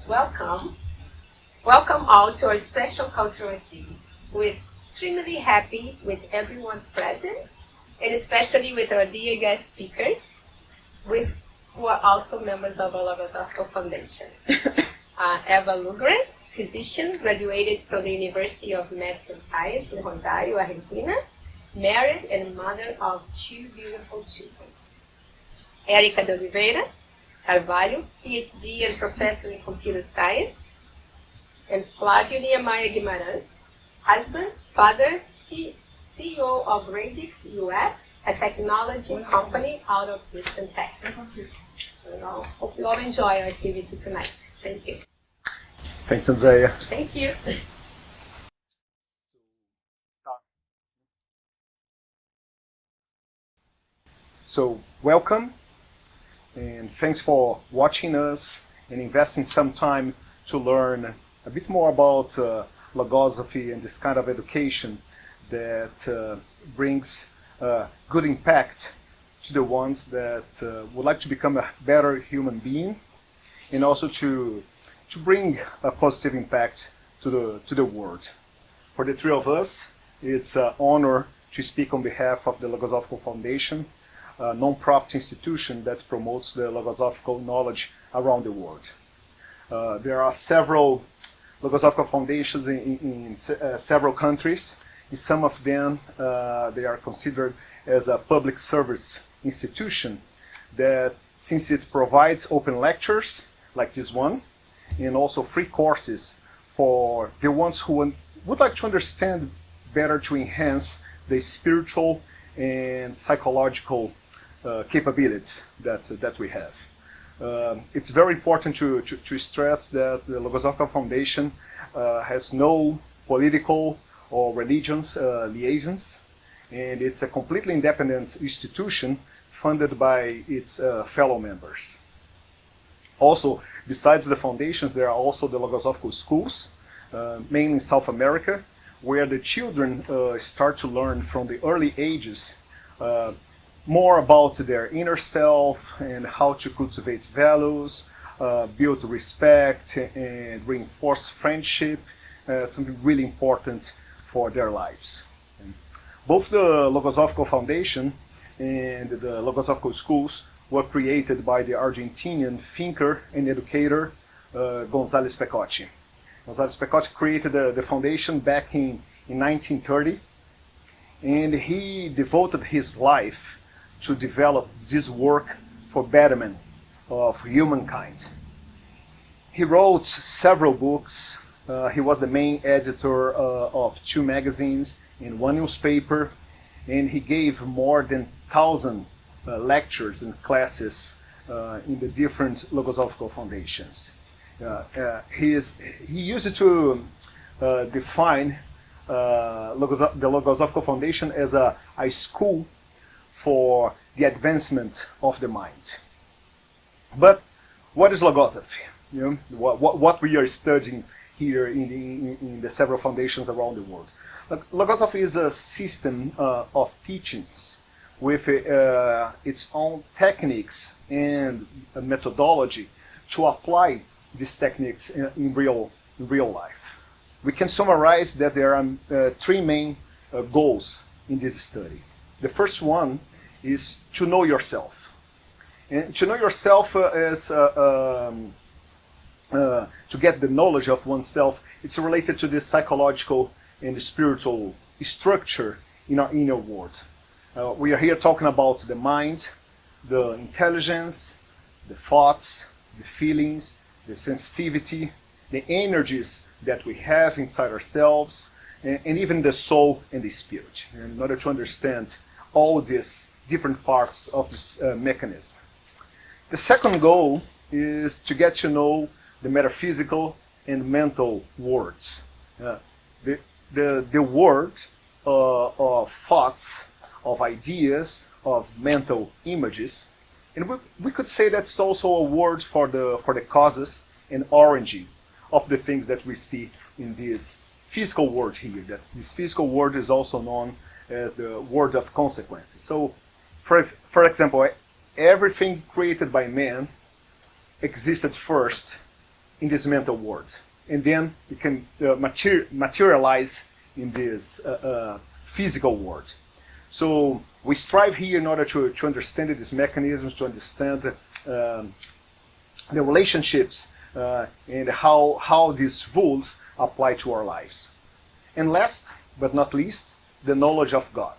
Welcome. Welcome all to our special cultural activity. We're extremely happy with everyone's presence, and especially with our dear guest speakers, who are also members of our Logosophical Foundation. Eva Lugren, physician, graduated from the University of Medical Science in Rosario, Argentina, married and mother of 2 beautiful children. Érica de Oliveira Carvalho, PhD and professor in computer science. And Flávio Niemeyer Guimarães, husband, father, CEO of Radix US, a technology company out of Houston, Texas. Hope you all enjoy our activity tonight. Thank you. Thanks, Andrea. Thank you. So, welcome, and thanks for watching us and investing some time to learn a bit more about logosophy and this kind of education that brings good impact to the ones that would like to become a better human being, and also to bring a positive impact to the world. For the three of us, it's an honor to speak on behalf of the Logosophical Foundation, a non-profit institution that promotes the logosophical knowledge around the world. There are several logosophical foundations in several countries. In some of them, they are considered as a public service institution that, since it provides open lectures like this one, and also free courses for the ones who would like to understand better, to enhance the spiritual and psychological capabilities that we have. It's very important to stress that the Logosophical Foundation has no political or religious liaisons, and it's a completely independent institution funded by its fellow members. Also, besides the foundations, there are also the Logosophical schools, mainly in South America, where the children start to learn from the early ages more about their inner self and how to cultivate values, build respect, and reinforce friendship, something really important for their lives. Both the Logosophical Foundation and the Logosophical schools were created by the Argentinian thinker and educator González Pecotti. González Pecotti created the foundation back in 1930, and he devoted his life to develop this work for betterment of humankind. He wrote several books. He was the main editor of 2 magazines and 1 newspaper, and he gave more than 1,000 lectures and classes in the different logosophical foundations. He used to define the Logosophical Foundation as a school for the advancement of the mind. But what is logosophy? What we are studying here in the several foundations around the world. Logosophy is a system of teachings with its own techniques and methodology to apply these techniques in real life. We can summarize that there are 3 main goals in this study. The first one is to know yourself. And to know yourself is to get the knowledge of oneself. It's related to the psychological and the spiritual structure in our inner world. We are here talking about the mind, the intelligence, the thoughts, the feelings, the sensitivity, the energies that we have inside ourselves, and even the soul and the spirit, in order to understand all these different parts of this mechanism. The second goal is to get to know the metaphysical and mental worlds. The world of thoughts, of ideas, of mental images, and we could say that's also a word for the causes and origin of the things that we see in this physical world here. This physical world is also known as the world of consequences. So, for example, everything created by man existed first in this mental world. And then it can materialize in this physical world. So we strive here in order to understand these mechanisms, to understand the relationships and how these rules apply to our lives. And last but not least, the knowledge of God.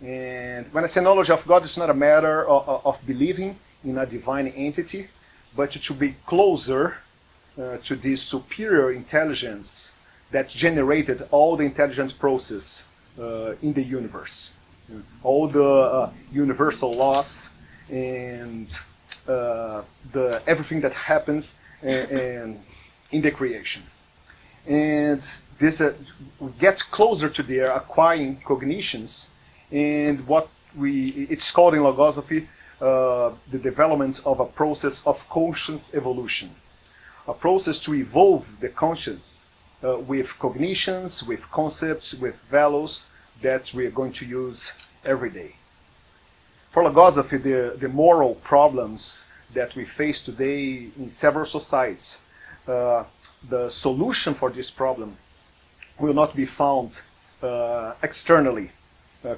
And when I say knowledge of God, it's not a matter of believing in a divine entity, but to be closer to this superior intelligence that generated all the intelligent process in the universe. All the universal laws and everything that happens in the creation. And this gets closer to their acquiring cognitions, and it's called in logosophy the development of a process of conscious evolution, a process to evolve the conscience with cognitions, with concepts, with values that we are going to use every day. For logosophy, the moral problems that we face today in several societies, the solution for this problem will not be found externally,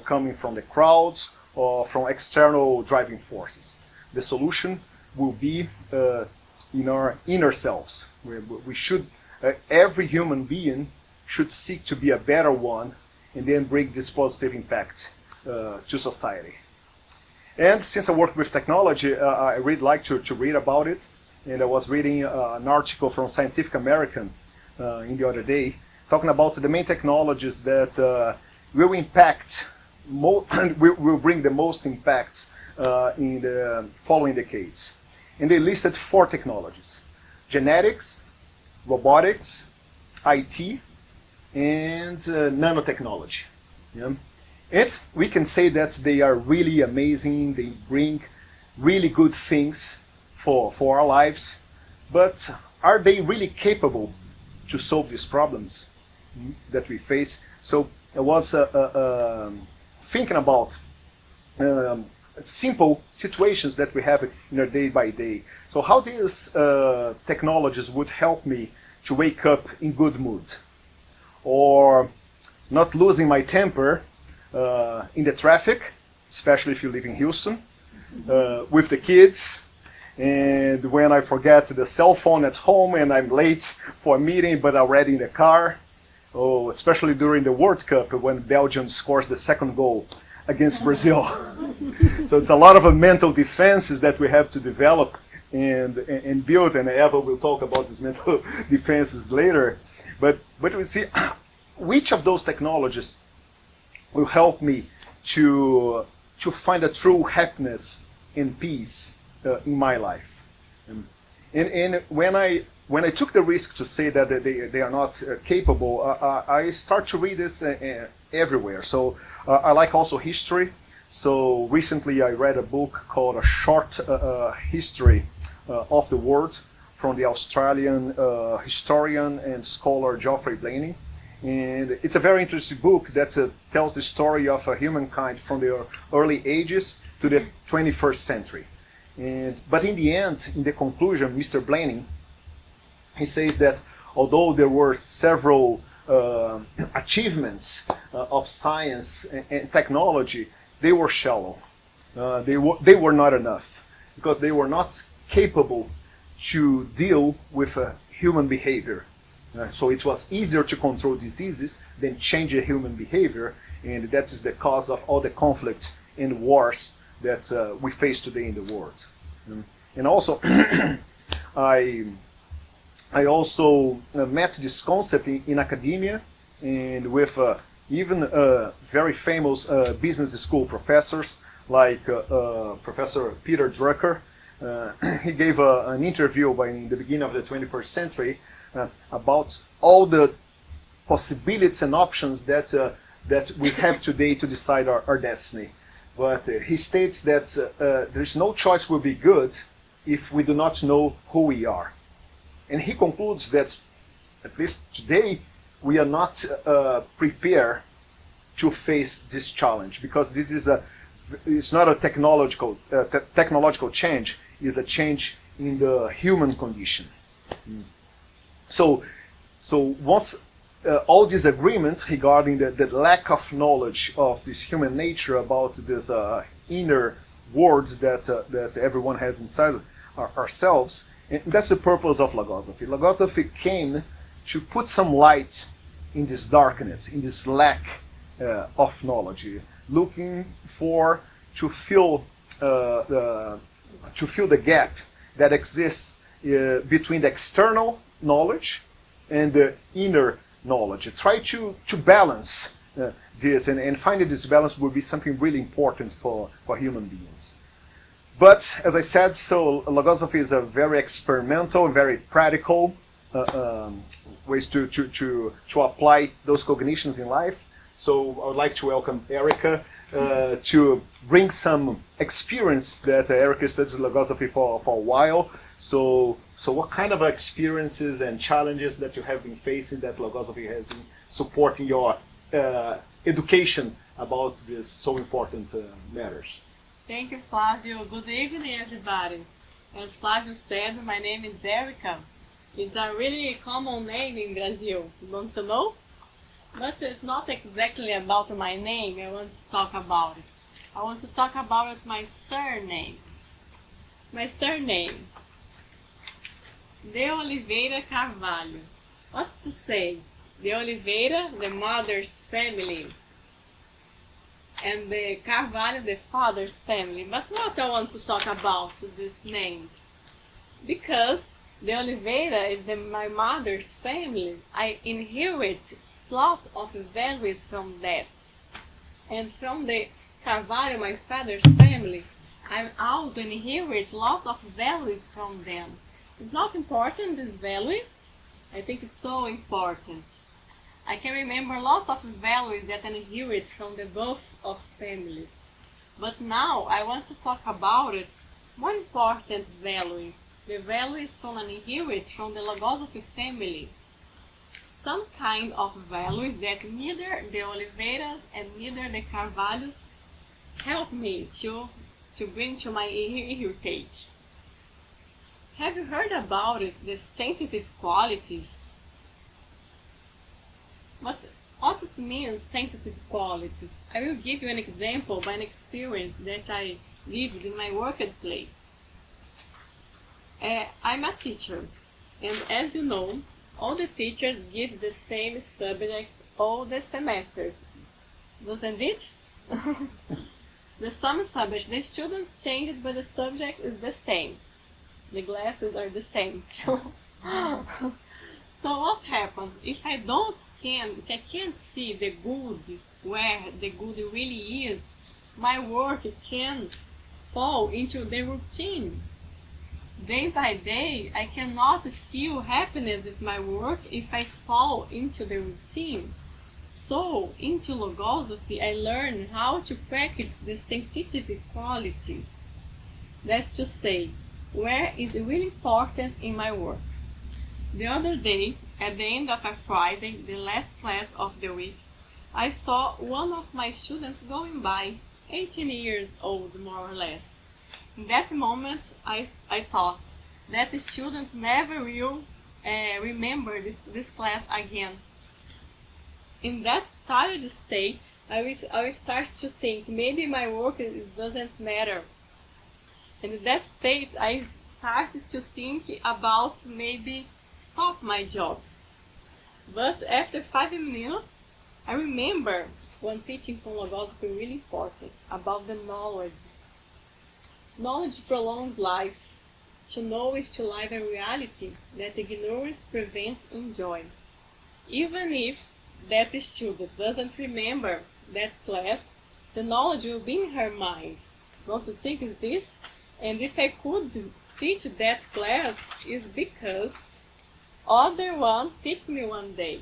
coming from the crowds or from external driving forces. The solution will be in our inner selves. We should, every human being should seek to be a better one and then bring this positive impact to society. And since I work with technology, I really like to read about it. And I was reading an article from Scientific American in the other day, talking about the main technologies that will impact, will bring the most impact in the following decades. And they listed 4 technologies: genetics, robotics, IT, and nanotechnology. Yeah? And we can say that they are really amazing, they bring really good things for our lives, but are they really capable to solve these problems that we face? So I was thinking about simple situations that we have in our day by day. So how these technologies would help me to wake up in good mood, or not losing my temper in the traffic, especially if you live in Houston, with the kids, and when I forget the cell phone at home and I'm late for a meeting but already in the car, oh, especially during the World Cup when Belgium scores the second goal against Brazil. So it's a lot of mental defenses that we have to develop and build, and Eva will talk about these mental defenses later. But we see which of those technologies will help me to find a true happiness and peace in my life. And when I took the risk to say that they are not capable, I start to read this everywhere. So I like also history. So recently I read a book called A Short History of the World from the Australian historian and scholar Geoffrey Blaney. And it's a very interesting book that tells the story of humankind from the early ages to the 21st century. But in the end, in the conclusion, Mr. Blaney, he says that although there were several achievements of science and technology, they were shallow. They were not enough, because they were not capable to deal with human behavior. So it was easier to control diseases than change a human behavior, and that is the cause of all the conflicts and wars that we face today in the world. And also, I also met this concept in academia and with even very famous business school professors like Professor Peter Drucker. He gave an interview in the beginning of the 21st century about all the possibilities and options that we have today to decide our destiny. But he states that there is no choice will be good if we do not know who we are. And he concludes that, at least today, we are not prepared to face this challenge, because this is it's not a technological change, it's a change in the human condition. So, once all these agreements regarding the lack of knowledge of this human nature about this inner world that everyone has inside ourselves, and that's the purpose of Logosophy. Logosophy came to put some light in this darkness, in this lack of knowledge, looking for to fill the gap that exists between the external knowledge and the inner knowledge. Try to balance this, and finding this balance will be something really important for human beings. But as I said, so Logosophy is a very experimental, very practical ways to apply those cognitions in life. So I would like to welcome Erica to bring some experience that Erica studies Logosophy for a while. So what kind of experiences and challenges that you have been facing that Logosophy has been supporting your education about these so important matters? Thank you, Flavio. Good evening, everybody. As Flavio said, my name is Erica. It's a really common name in Brazil. You want to know? But it's not exactly about my name I want to talk about it. I want to talk about my surname. My surname. De Oliveira Carvalho. What's to say? De Oliveira, the mother's family, and the Carvalho, the father's family. But what I want to talk about these names? Because the Oliveira is my mother's family. I inherit lots of values from that. And from the Carvalho, my father's family, I also inherit lots of values from them. It's not important, these values. I think it's so important. I can remember lots of values that I inherit from the both of families. But now I want to talk about it, more important values. The values from an inherit from the Logosophy family. Some kind of values that neither the Oliveiras and neither the Carvalhos help me to bring to my heritage. Have you heard about it, the sensitive qualities? What it means, sensitive qualities? I will give you an example by an experience that I lived in my workplace. I'm a teacher, and as you know, all the teachers give the same subjects all the semesters, doesn't it? The same subject, the students change it, but the subject is the same. The classes are the same. So what happens if I can't see the good where the good really is? My work can fall into the routine. Day by day, I cannot feel happiness with my work if I fall into the routine. So, into Logosophy, I learn how to practice the sensitive qualities. That's to say, where is really important in my work. The other day, at the end of a Friday, the last class of the week, I saw one of my students going by, 18 years old more or less. In that moment, I thought that the students never will remember this class again. In that tired state, I will start to think maybe my work doesn't matter. And in that state, I started to think about maybe stop my job. But after 5 minutes, I remember one teaching from Logosophy really important about the knowledge. Knowledge prolongs life. To know is to live a reality that ignorance prevents enjoy. Even if that student doesn't remember that class, the knowledge will be in her mind. Want to think of this? And if I could teach that class, is because other one teach me one day.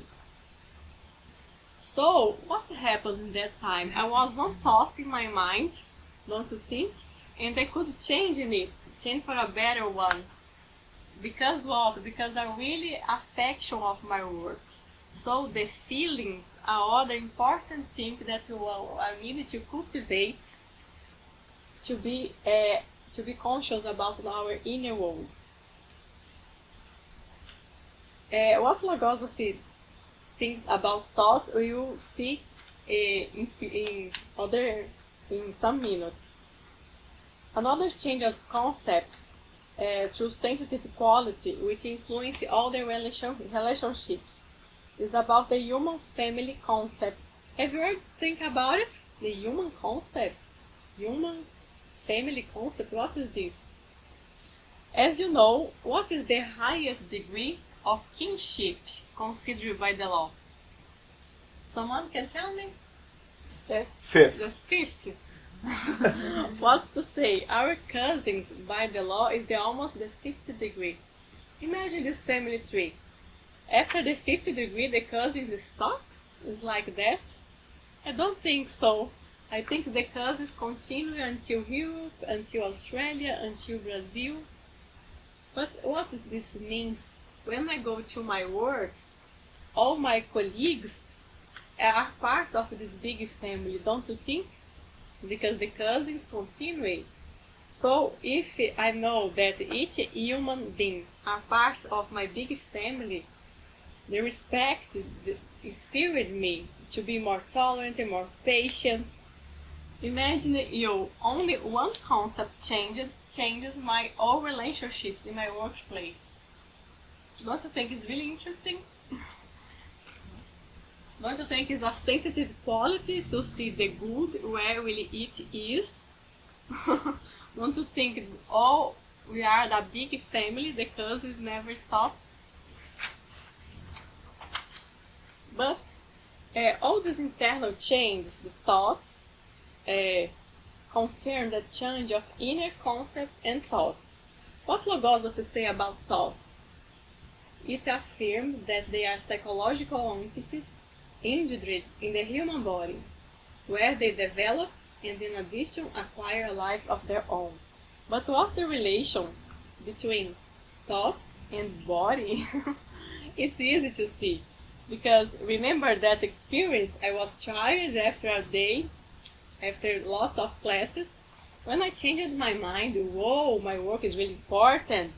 So what happened in that time? I was one thought in my mind, don't you think? And I could change for a better one. Because what? Because I really affection of my work. So the feelings are other important thing that I need to cultivate to be conscious about our inner world. What Logosophy thinks about thought we will see in some minutes. Another change of concept through sensitive quality, which influence all the relationships, is about the human family concept. Have you ever think about it? The human concept, human family concept. What is this? As you know, what is the highest degree of kinship considered by the law? Someone can tell me? Fifth. The fifth. What to say? Our cousins by the law is almost the fifth degree. Imagine this family tree. After the fifth degree, the cousins stop? It's like that? I don't think so. I think the cousins continue until Europe, until Australia, until Brazil. But what this means? When I go to my work, all my colleagues are part of this big family, don't you think? Because the cousins continue. So if I know that each human being are part of my big family, the respect inspired me to be more tolerant and more patient. Imagine you, only one concept changes my all relationships in my workplace. Don't you think it's really interesting? Don't you think it's a sensitive quality to see the good where really it is? Don't you think all we are the big family, the cousins never stop? But all these internal changes, the thoughts, concern the change of inner concepts and thoughts. What Logosophy say about thoughts? It affirms that they are psychological entities injured in the human body, where they develop and in addition acquire a life of their own. But what's the relation between thoughts and body? It's easy to see, because remember that experience. I was tired after a day, after lots of classes. When I changed my mind, whoa, my work is really important.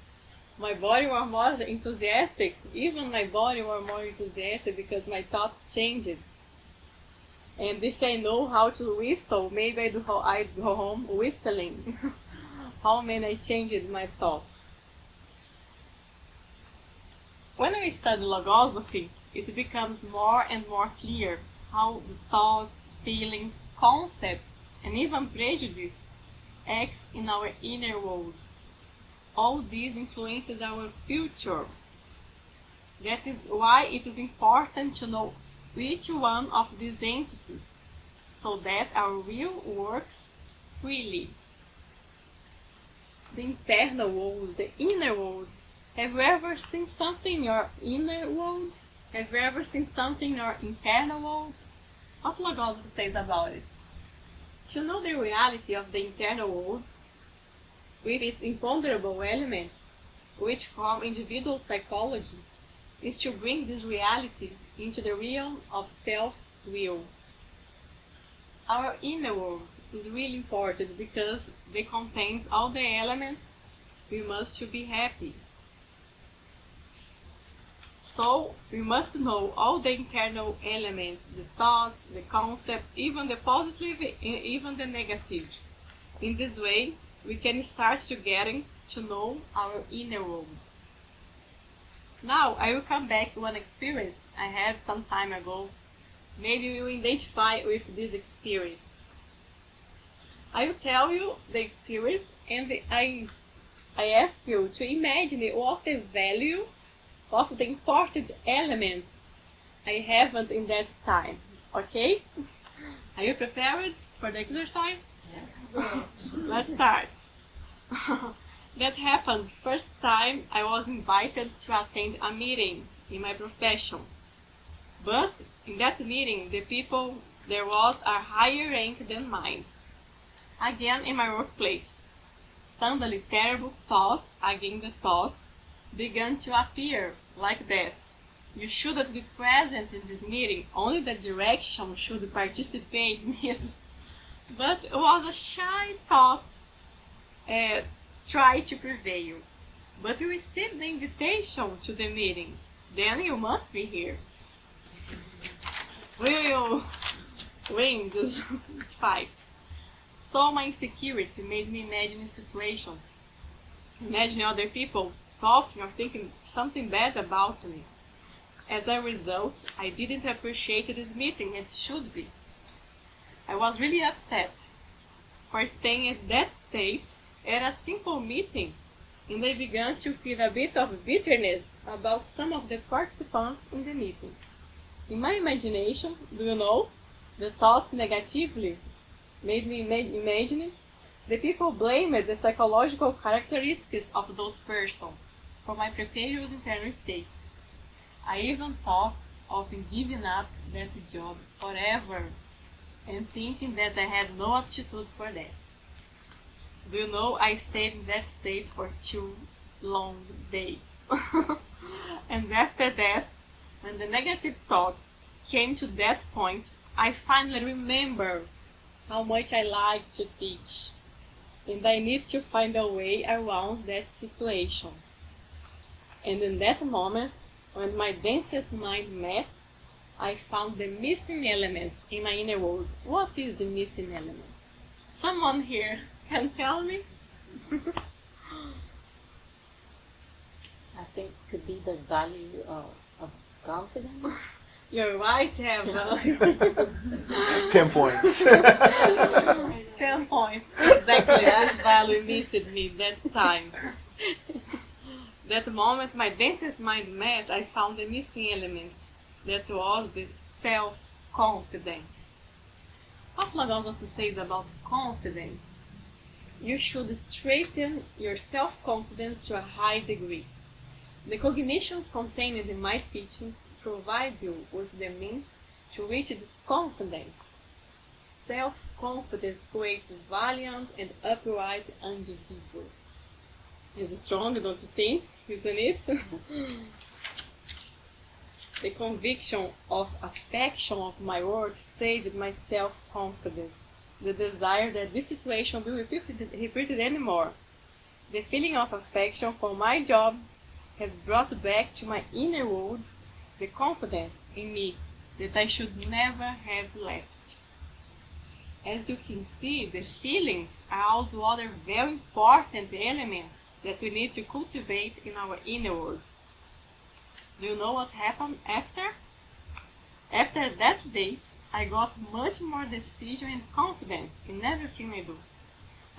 My body was more enthusiastic. Even my body was more enthusiastic because my thoughts changed. And if I know how to whistle, maybe I'd go home whistling. How many I changed my thoughts. When I study Logosophy, it becomes more and more clear how the thoughts, feelings, concepts, and even prejudice acts in our inner world. All these influences our future. That is why it is important to know each one of these entities, so that our will works freely. The internal world, the inner world. Have you ever seen something in your inner world? Have you ever seen something in your internal world? What Logosophy says about it? To know the reality of the internal world, with its imponderable elements, which form individual psychology, is to bring this reality into the realm of self-will. Our inner world is really important because it contains all the elements we must to be happy. So we must know all the internal elements, the thoughts, the concepts, even the positive and even the negative. In this way, we can start to getting to know our inner world. Now, I will come back to one experience I had some time ago. Maybe you will identify with this experience. I will tell you the experience, and I ask you to imagine what the value of the important elements I haven't in that time. Okay? Are you prepared for the exercise? Yes. Let's start. That happened first time I was invited to attend a meeting in my profession. But in that meeting, the people there was a higher rank than mine. Again in my workplace. Suddenly terrible thoughts against the thoughts began to appear like that. You shouldn't be present in this meeting, only the direction should participate in it. But it was a shy thought tried to prevail. But we received the invitation to the meeting. then you must be here. We will win this fight. So my insecurity made me imagine situations, imagining other people talking or thinking something bad about me. As a result, I didn't appreciate this meeting as it should be. I was really upset for staying at that state at a simple meeting, and I began to feel a bit of bitterness about some of the participants in the meeting. In my imagination, do you know, the thoughts negatively made me imagine the people blamed the psychological characteristics of those persons for my precarious internal state. I even thought of giving up that job forever and thinking that I had no aptitude for that. Do you know, I stayed in that state for 2 long days. And after that, when the negative thoughts came to that point, I finally remember how much I like to teach. And I need to find a way around that situations. And in that moment, when my densest mind met, I found the missing elements in my inner world. What is the missing elements? Someone here can tell me? I think it could be the value of confidence. You're right, Eva. 10 points. 10 points. Exactly, this value missed me that time. That moment my densest mind met, I found the missing element. That was the self-confidence. What Logosophy says about confidence? You should strengthen your self-confidence to a high degree. The cognitions contained in my teachings provide you with the means to reach this confidence. Self-confidence creates valiant and upright individuals. It's strong, don't you think? Isn't it? The conviction of affection of my work saved my self-confidence. The desire that this situation be repeated anymore. The feeling of affection for my job has brought back to my inner world the confidence in me that I should never have left. As you can see, the feelings are also other very important elements that we need to cultivate in our inner world. Do you know what happened after? After that date, I got much more decision and confidence in everything I do.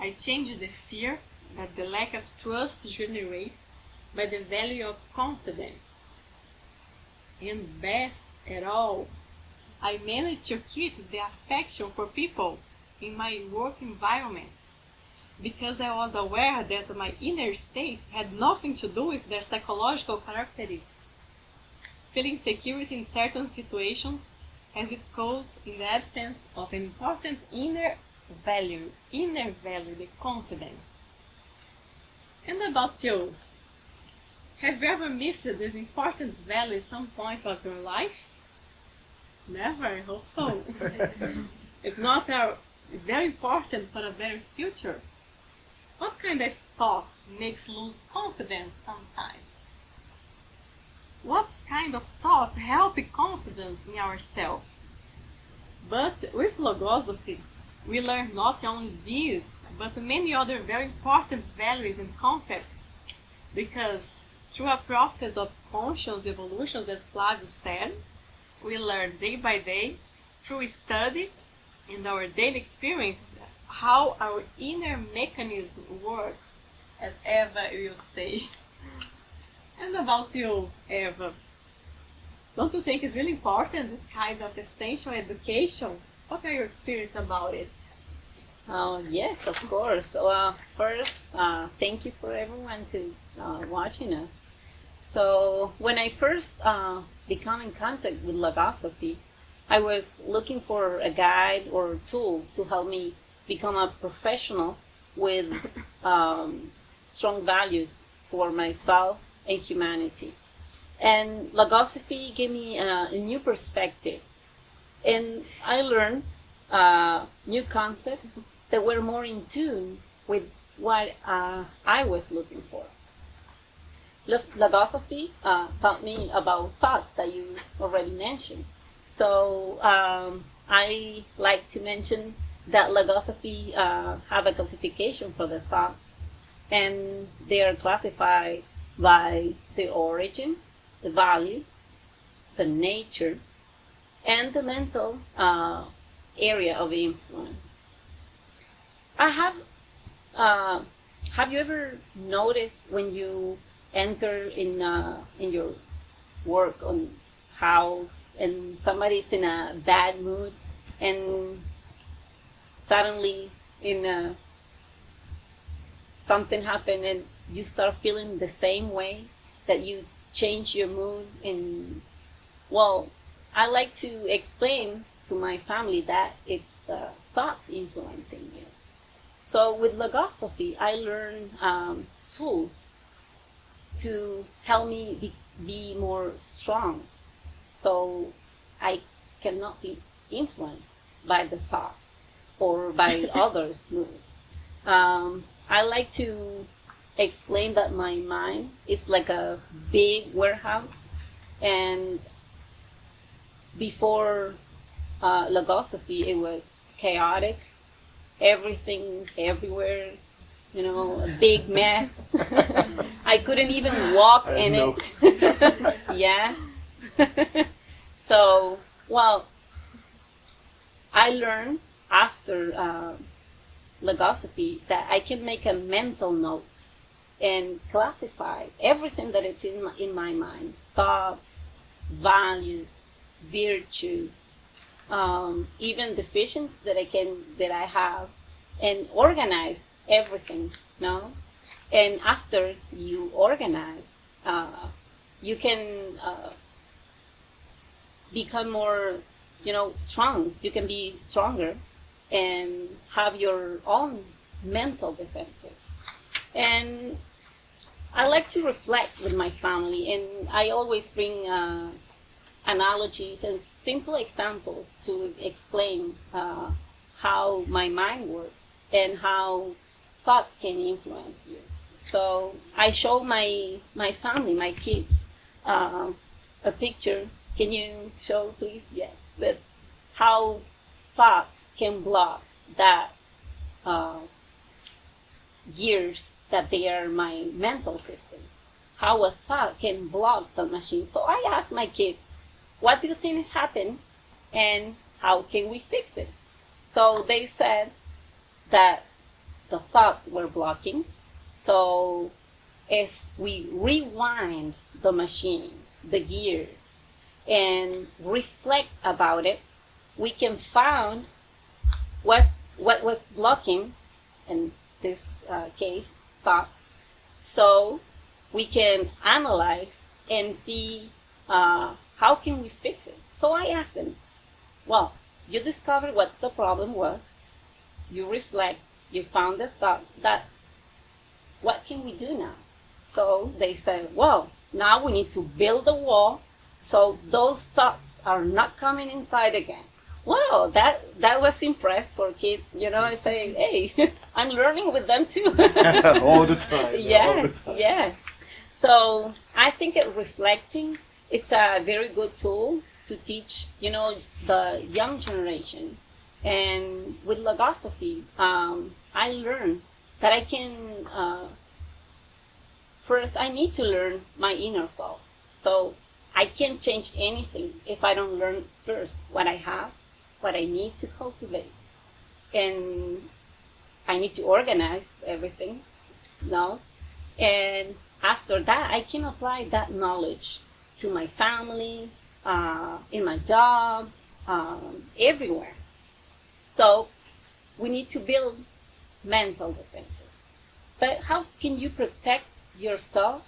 I changed the fear that the lack of trust generates by the value of confidence. And best at all, I managed to keep the affection for people in my work environment because I was aware that my inner state had nothing to do with their psychological characteristics. Feeling security in certain situations has its cause in the absence of an important inner value, the confidence. And about you? Have you ever missed this important value at some point of your life? Never, I hope so. It's not very important for a better future. What kind of thoughts makes lose confidence sometimes? What kind of thoughts help confidence in ourselves? But with Logosophy, we learn not only these, but many other very important values and concepts, because through a process of conscious evolution, as Flavio said, we learn day by day, through study and our daily experience, how our inner mechanism works, as Eva will say. And about you, Eva, don't you think it's really important, this kind of essential education? What are your experience about it? Yes, of course. Well, first, thank you for everyone to watching us. So when I first became in contact with Logosophy, I was looking for a guide or tools to help me become a professional with strong values toward myself and humanity. And Logosophy gave me a new perspective. And I learned new concepts that were more in tune with what I was looking for. Logosophy taught me about thoughts that you already mentioned. So I like to mention that Logosophy have a classification for the thoughts, and they are classified by the origin, the value, the nature, and the mental area of influence. I have you ever noticed when you enter in your work on house and somebody's in a bad mood and suddenly something happened and you start feeling the same way, that you change your mood? And well, I like to explain to my family that it's thoughts influencing you. So with Logosophy, I learned tools to help me be more strong, so I cannot be influenced by the thoughts or by others' mood. I like to explain that my mind is like a big warehouse, and before Logosophy, it was chaotic, everything everywhere, a big mess. I couldn't even walk in it. Yes. So, well, I learned after Logosophy that I can make a mental note and classify everything that is in my mind: thoughts, values, virtues, even deficiencies that I have, and organize everything. No, and after you organize, you can become more, strong. You can be stronger and have your own mental defenses. And I like to reflect with my family, and I always bring analogies and simple examples to explain how my mind works and how thoughts can influence you. So I show my family, my kids, a picture. Can you show, please? Yes. That how thoughts can block that gears that they are my mental system. How a thought can block the machine. So I asked my kids, what do you think is happening, and how can we fix it? So they said that the thoughts were blocking. So if we rewind the machine, the gears, and reflect about it, we can find what was blocking, in this case, thoughts. So we can analyze and see how can we fix it. So I asked them, well, you discovered what the problem was, you reflect, you found the thought, that what can we do now? So they said, well, now we need to build a wall so those thoughts are not coming inside again. Wow, that was impressed for kids, I say, hey, I'm learning with them too. All the time. Yes, all the time. yes. So I think reflecting, it's a very good tool to teach, the young generation. And with Logosophy, I learned that I can, first I need to learn my inner self. So I can't change anything if I don't learn first what I have, what I need to cultivate. And I need to organize everything, and after that I can apply that knowledge to my family, in my job, everywhere. So we need to build mental defenses. But how can you protect yourself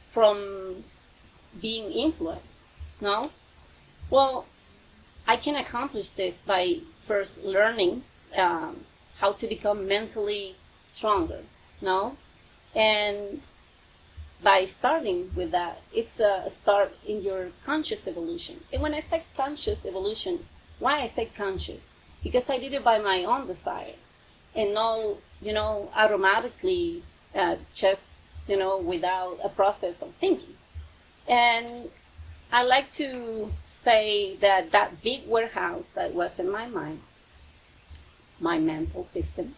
from being influenced? No? Well, I can accomplish this by first learning how to become mentally stronger. No? And by starting with that, it's a start in your conscious evolution. And when I say conscious evolution, why I say conscious? Because I did it by my own desire, and not, automatically just without a process of thinking. And I like to say that that big warehouse that was in my mind, my mental system,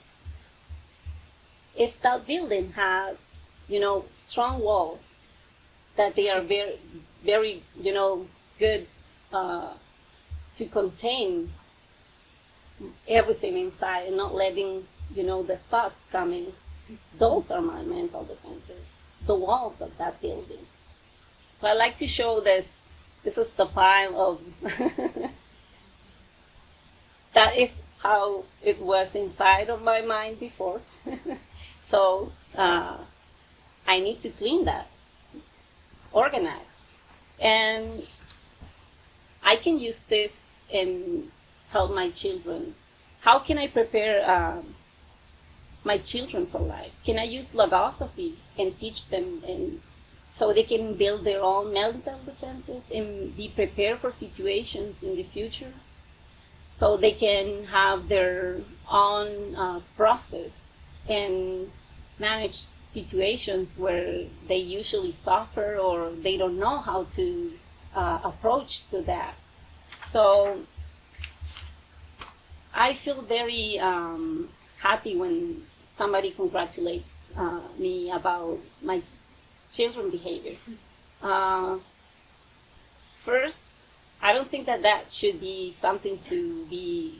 if that building has, strong walls, that they are very, very, good to contain everything inside and not letting, the thoughts come in. Those are my mental defenses, the walls of that building. So I like to show this. This is the pile of, that is how it was inside of my mind before. So I need to clean that, organize. And I can use this and help my children. How can I prepare my children for life? Can I use logosophy and teach them, and so they can build their own mental defenses and be prepared for situations in the future? So they can have their own process and manage situations where they usually suffer or they don't know how to approach to that. So I feel very happy when somebody congratulates me about my children's behavior. First, I don't think that should be something to be,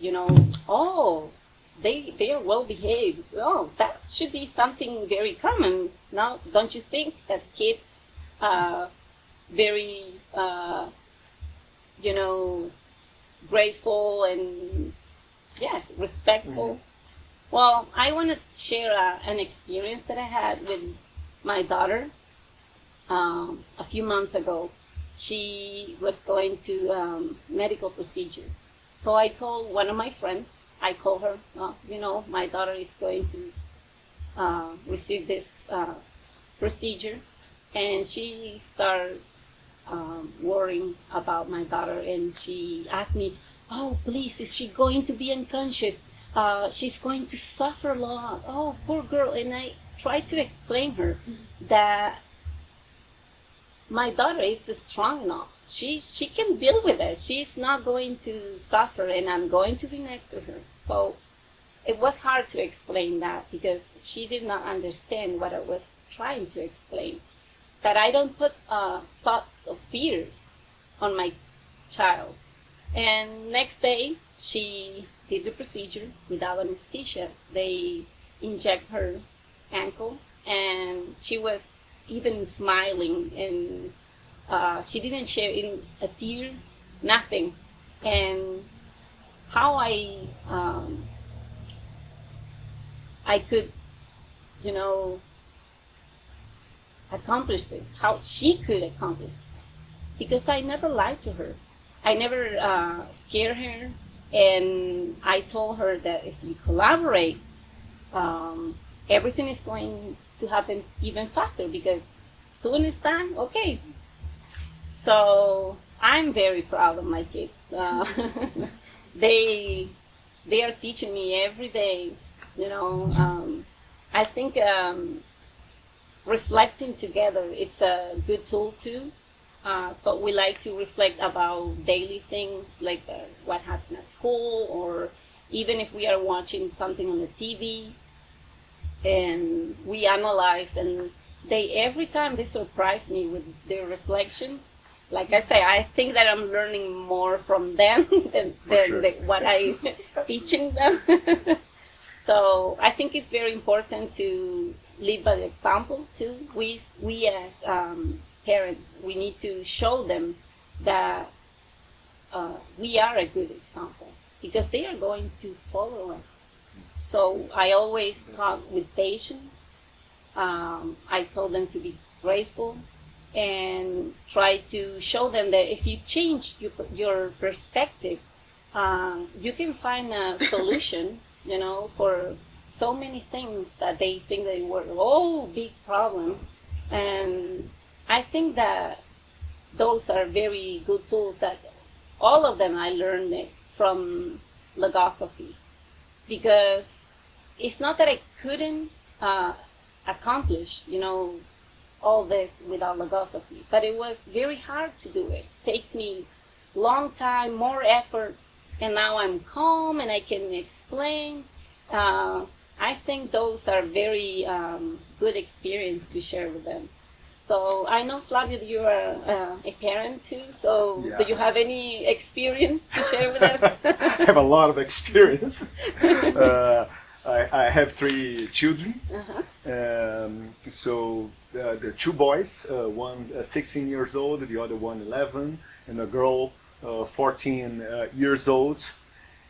oh, they are well behaved. Oh, that should be something very common. Now, don't you think that kids are very, grateful and, yes, respectful? Mm-hmm. Well, I want to share an experience that I had with my daughter a few months ago. She was going to medical procedure. So I told one of my friends, I called her, my daughter is going to receive this procedure. And she started worrying about my daughter. And she asked me, oh, please, is she going to be unconscious? She's going to suffer a lot. Oh, poor girl. And I tried to explain her that my daughter is strong enough. She can deal with it. She's not going to suffer, and I'm going to be next to her. So it was hard to explain that because she did not understand what I was trying to explain. That I don't put thoughts of fear on my child. And next day, she did the procedure without anesthesia. They inject her ankle, and she was even smiling, and she didn't share in a tear, nothing. And how I could, accomplish this, how she could accomplish it, because I never lied to her. I never scared her, and I told her that if you collaborate, everything is going to happen even faster, because soon it's time, okay. So I'm very proud of my kids. They are teaching me every day, I think reflecting together, it's a good tool too. So we like to reflect about daily things like what happened at school, or even if we are watching something on the TV, and we analyze, and every time they surprise me with their reflections. Like I say, I think that I'm learning more from them than what I teaching them. So I think it's very important to lead by example too. We as parents, we need to show them that we are a good example, because they are going to follow us. So I always talk with patience. I told them to be grateful and try to show them that if you change your perspective, you can find a solution, for so many things that they think they were all big problem. And I think that those are very good tools that all of them I learned it from Logosophy, because it's not that I couldn't accomplish, all this without logosophy. But it was very hard to do it. It takes me long time, more effort, and now I'm calm and I can explain. I think those are very good experience to share with them. So I know, Flavio, you are a parent too. So Yeah. do you have any experience to share with us? I have a lot of experience. I have 3 children. So the 2 boys, one 16 years old, the other one 11, and a girl 14 years old.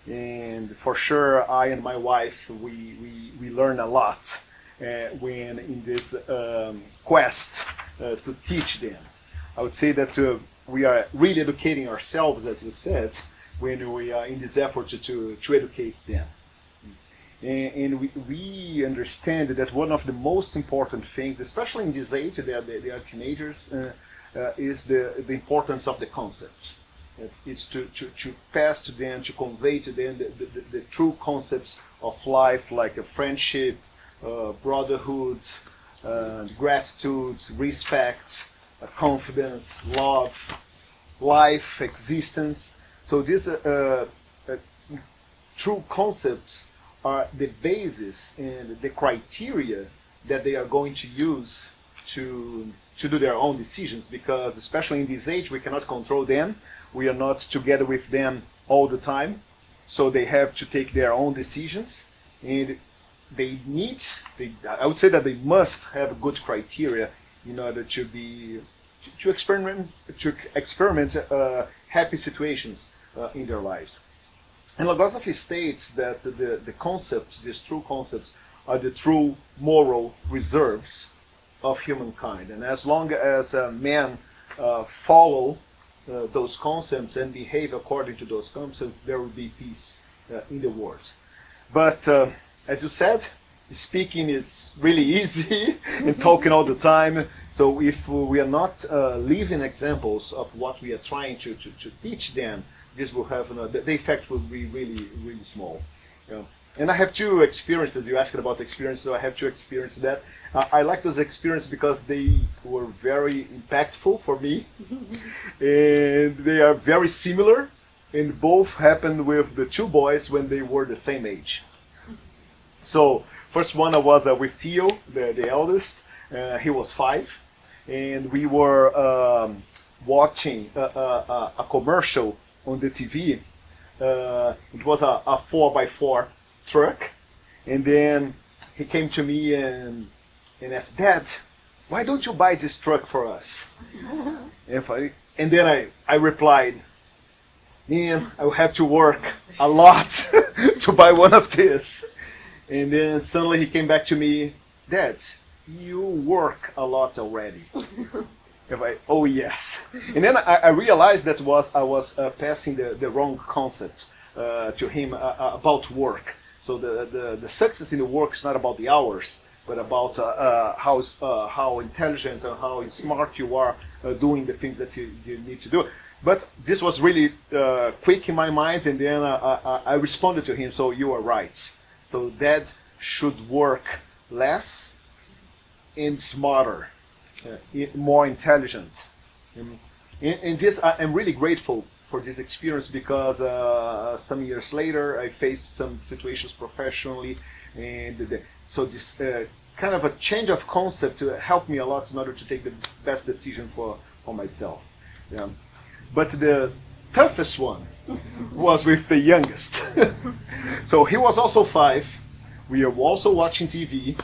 And for sure, I and my wife, we learn a lot when in this quest to teach them. I would say that we are really educating ourselves, as you said, when we are in this effort to educate them. And we understand that one of the most important things, especially in this age, they are teenagers, is the importance of the concepts. It's to pass to them, to convey to them the true concepts of life, like a friendship, brotherhood, gratitude, respect, confidence, love, life, existence. So these true concepts are the basis and the criteria that they are going to use to do their own decisions, because especially in this age we cannot control them. We are not together with them all the time, so they have to take their own decisions, and I would say that they must have good criteria in order to experiment happy situations in their lives. And Logosophy states that the concepts, these true concepts, are the true moral reserves of humankind. And as long as men follow those concepts and behave according to those concepts, there will be peace in the world. But as you said, speaking is really easy and talking all the time. So if we are not living examples of what we are trying to teach them, this will have the effect will be really, really small. And I have 2 experiences. You asked about experience, so I have 2 experiences that I like those experiences because they were very impactful for me, and they are very similar. And both happened with the 2 boys when they were the same age. So first one I was with Theo, the eldest. He was 5, and we were watching a commercial on the TV. It was a 4x4 truck, and then he came to me and asked, "Dad, why don't you buy this truck for us?" And then I replied, "Man, I will have to work a lot to buy one of these." And then suddenly he came back to me, "Dad, you work a lot already." Oh yes. And then I realized that I was passing the wrong concept to him about work. So the success in the work is not about the hours, but about how intelligent and how smart you are doing the things that you need to do. But this was really quick in my mind, and then I responded to him, "So you are right. So Dad should work less and smarter. More intelligent." And this, I'm really grateful for this experience, because some years later I faced some situations professionally, and so this kind of a change of concept helped me a lot in order to take the best decision for myself. Yeah. But the toughest one was with the youngest. So he was also 5. We were also watching TV,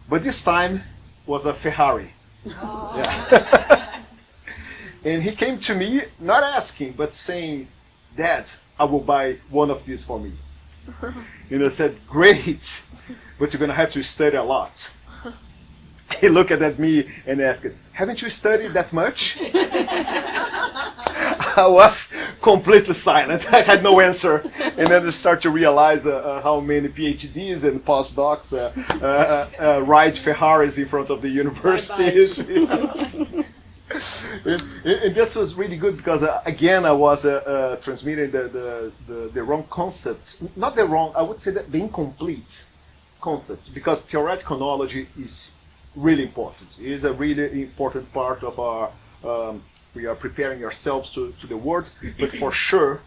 but this time was a Ferrari. Oh. Yeah. And he came to me, not asking, but saying, "Dad, I will buy one of these for me." And I said, "Great, but you're going to have to study a lot." He looked at me and asked, "Haven't you studied that much?" I was completely silent. I had no answer. And then I started to realize how many PhDs and postdocs ride Ferraris in front of the universities. And that was really good, because again I was transmitting the wrong concept, not the wrong, I would say that the incomplete concept, because theoretical knowledge is really important. It is a really important part of our. We are preparing ourselves to the world, but for sure,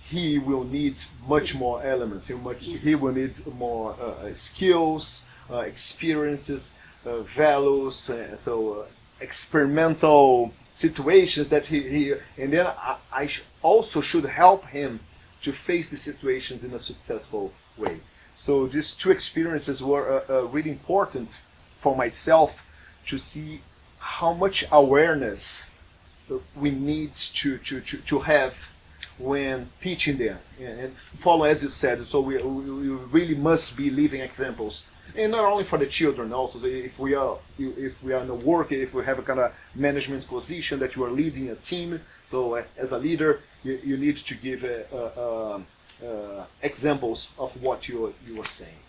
he will need much more elements. He will need more skills, experiences, values, experimental situations that he and then I also should help him to face the situations in a successful way. So these two experiences were really important for myself to see how much awareness we need to have when teaching them and follow as you said. So we really must be living examples, and not only for the children, also if we are in a work, if we have a kind of management position that you are leading a team. So as a leader, you need to give examples of what you are saying.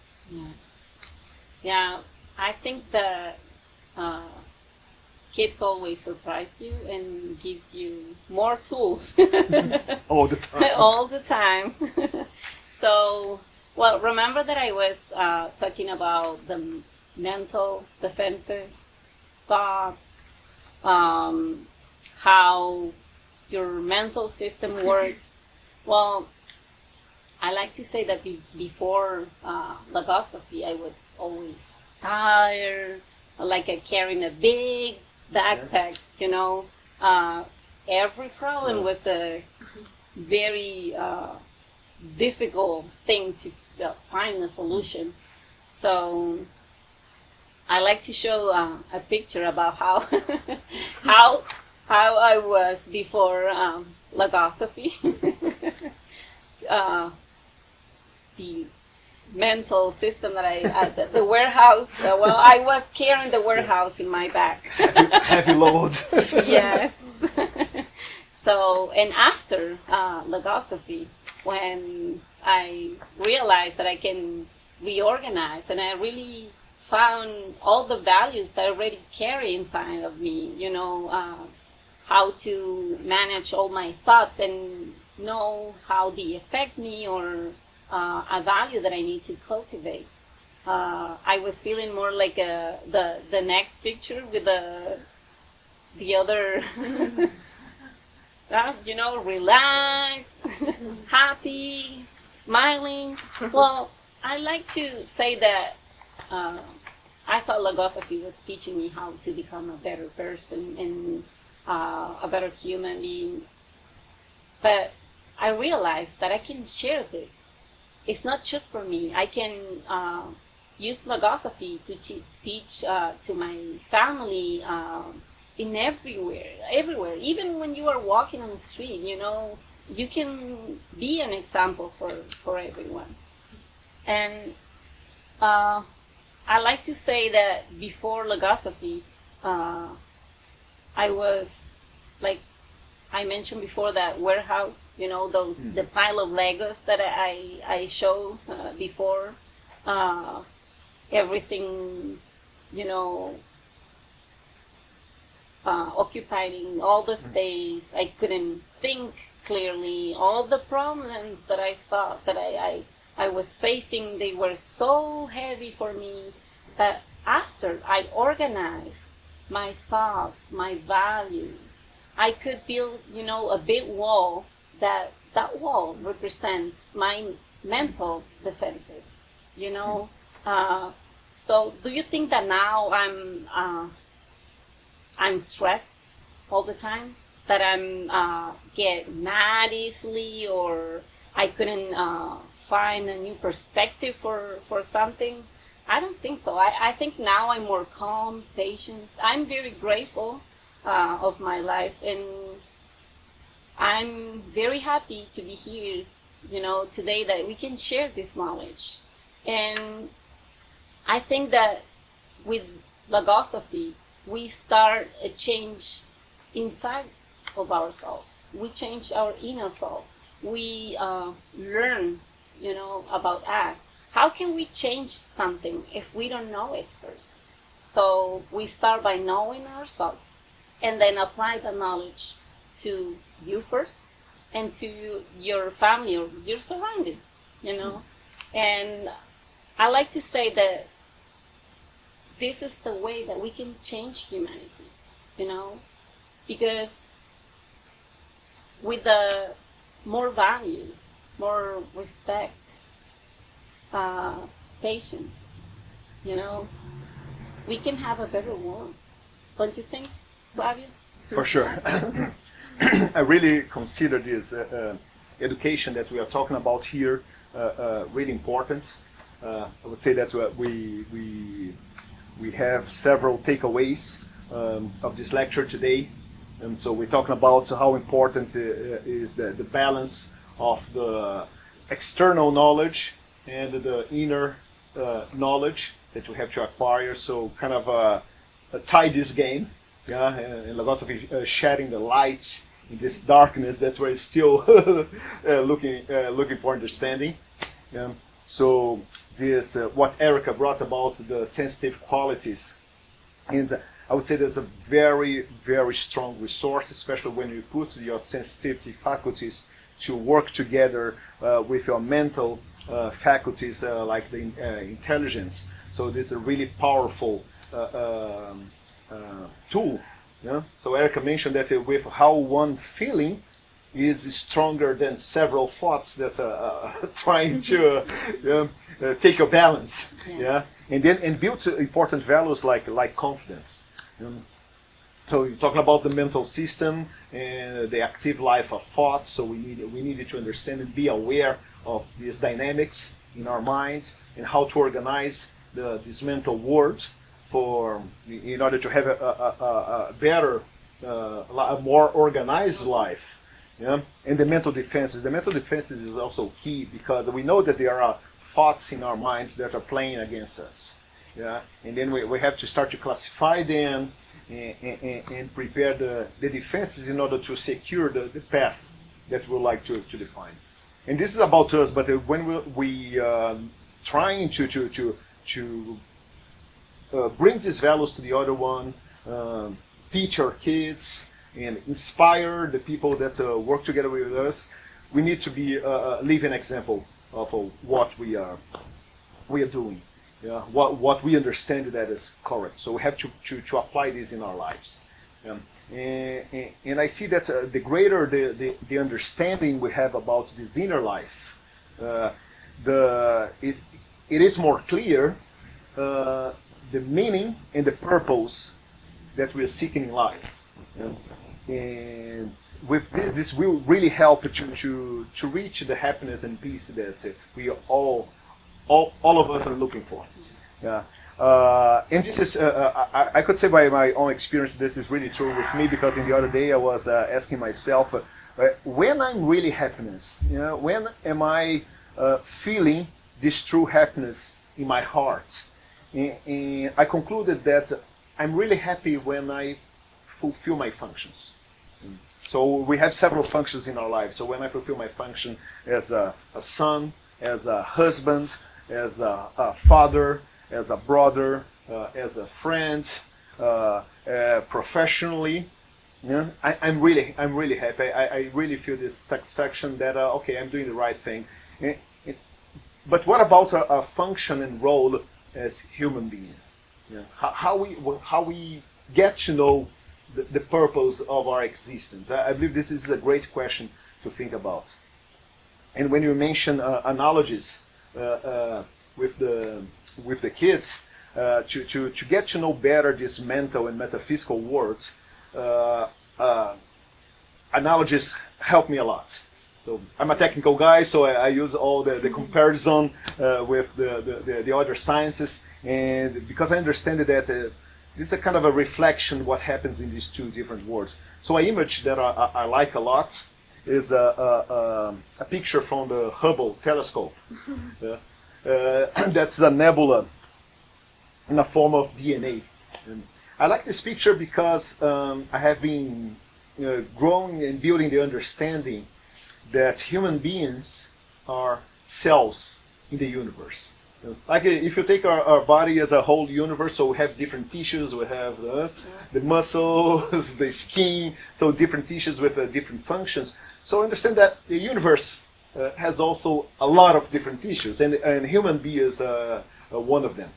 Yeah, I think that kids always surprise you and gives you more tools All the time. all the time. So, well, remember that I was talking about the mental defenses, thoughts, how your mental system works. Well, I like to say that before Logosophy, I was always tired, like carrying a big backpack, you know. Every problem was a very difficult thing to find a solution. So I like to show a picture about how how I was before Logosophy. The mental system that the warehouse. Well, I was carrying the warehouse in my back. Heavy loads. Yes. So, and after Logosophy, when I realized that I can reorganize, and I really found all the values that I already carry inside of me, you know, how to manage all my thoughts and know how they affect me, or a value that I need to cultivate. I was feeling more like the next picture with the other, you know, relax, happy, smiling. Well, I like to say that I thought Logosophy was teaching me how to become a better person and a better human being. But I realized that I can share this. It's not just for me. I can use Logosophy to teach to my family in everywhere. Even when you are walking on the street, you know, you can be an example for everyone. And I like to say that before Logosophy, I was like, I mentioned before, that warehouse, you know, the pile of Legos that I showed before, everything, you know, occupying all the space. I couldn't think clearly. All the problems that I thought that I was facing, they were so heavy for me. But after I organized my thoughts, my values, I could build, you know, a big wall. That wall represents my mental defenses, you know. So do you think that now I'm stressed all the time? That I'm get mad easily, or I couldn't find a new perspective for something? I don't think so. I think now I'm more calm, patient. I'm very grateful of my life, and I'm very happy to be here, you know, today, that we can share this knowledge. And I think that with Logosophy, we start a change inside of ourselves. We change our inner self. We learn, you know, about us. How can we change something if we don't know it first? So we start by knowing ourselves, and then apply the knowledge to you first, and to your family or your surrounding, you know. And I like to say that this is the way that we can change humanity, you know, because with the more values, more respect, patience, you know, we can have a better world. Don't you think, Flavio? For sure. I really consider this education that we are talking about here really important. I would say that we have several takeaways of this lecture today. And so we're talking about how important is the balance of the external knowledge and the inner knowledge that we have to acquire. So kind of tie this game, yeah, and Logosophy shedding the light in this darkness that we're still looking for understanding. Yeah. So this what Erica brought about the sensitive qualities, and I would say that's a very, very strong resource, especially when you put your sensitivity faculties to work together with your mental faculties like the intelligence. So this is a really powerful tool. Yeah? So Erica mentioned that with how one feeling is stronger than several thoughts that are trying to take your balance. Yeah, and build important values like confidence. So you're talking about the mental system and the active life of thought. So we needed to understand and be aware of these dynamics in our minds and how to organize this mental world in order to have a better, a more organized life. Yeah? And the mental defenses. The mental defenses is also key because we know that there are thoughts in our minds that are playing against us. Yeah? And then we have to start to classify them and prepare the defenses in order to secure the path that we like to define. And this is about us, but when we trying to bring these values to the other one, teach our kids, and inspire the people that work together with us, we need to be a living example of what we are doing. Yeah, what we understand that is correct. So we have to apply this in our lives. And I see that the greater the understanding we have about this inner life, it is more clear the meaning and the purpose that we are seeking in life. And with this will really help to reach the happiness and peace that we all of us are looking for. Yeah. And this is, I could say by my own experience, this is really true with me, because in the other day I was asking myself, when I'm really happiness, when am I feeling this true happiness in my heart? And I concluded that I'm really happy when I fulfill my functions. So we have several functions in our lives. So when I fulfill my function as a son, as a husband, as a father, as a brother, as a friend, professionally, I'm really happy. I really feel this satisfaction that okay, I'm doing the right thing. But what about a function and role as human being? How we get to know the purpose of our existence? I believe this is a great question to think about. And when you mention analogies with the kids, to get to know better this mental and metaphysical world, analogies help me a lot. So I'm a technical guy, so I use all the comparison with the other sciences, and because I understand that this is a kind of a reflection what happens in these two different worlds. So an image that I like a lot is a picture from the Hubble telescope. That's a nebula in a form of DNA. And I like this picture because I have been growing and building the understanding that human beings are cells in the universe. Like if you take our body as a whole universe, so we have different tissues, we have the muscles, the skin, so different tissues with different functions. So understand that the universe has also a lot of different tissues, and human being is one of them.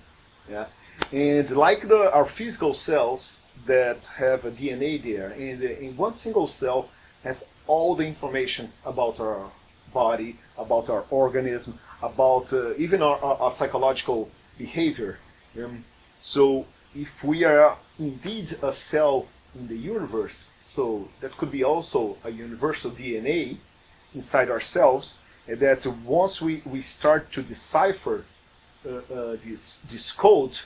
Yeah, And like our physical cells that have a DNA there, and in one single cell has all the information about our body, about our organism, about even our psychological behavior. So if we are indeed a cell in the universe, so that could be also a universal DNA inside ourselves, and that once we start to decipher this code,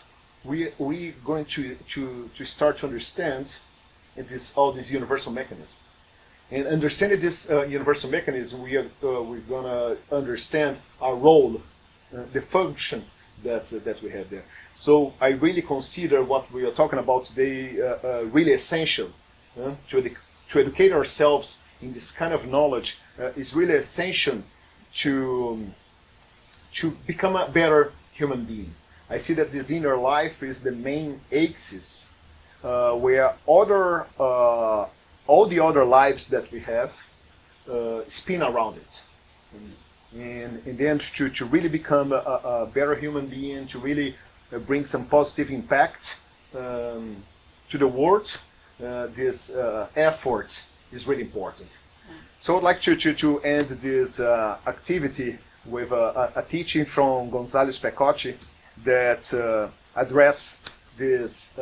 we going to start to understand all these universal mechanisms. And understanding this universal mechanism, we're gonna understand our role, the function that we have there. So I really consider what we are talking about today really essential. To educate ourselves in this kind of knowledge is really essential to become a better human being. I see that this inner life is the main axis where all the other lives that we have spin around it. And then to really become a better human being, to really bring some positive impact to the world, this effort is really important. So I'd like to end this activity with a teaching from Gonzalo Specotti that address this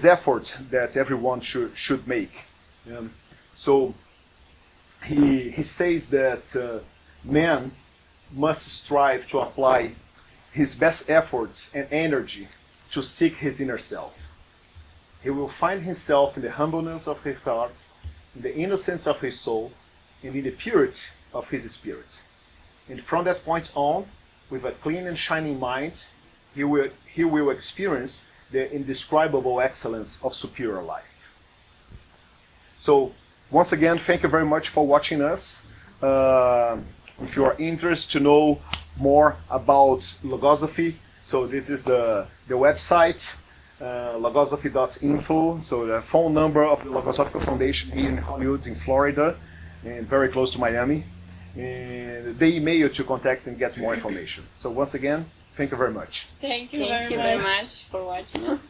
effort that everyone should make. So he says that man must strive to apply his best efforts and energy to seek his inner self. He will find himself in the humbleness of his heart, in the innocence of his soul, and in the purity of his spirit. And from that point on, with a clean and shining mind, he will experience the indescribable excellence of superior life. So, once again, thank you very much for watching us. If you are interested to know more about Logosophy, so this is the website, logosophy.info, so the phone number of the Logosophical Foundation here in Hollywood, in Florida, and very close to Miami, and the email to contact and get more information. So once again, thank you very much. Thank you Thank very you much. very much for watching us.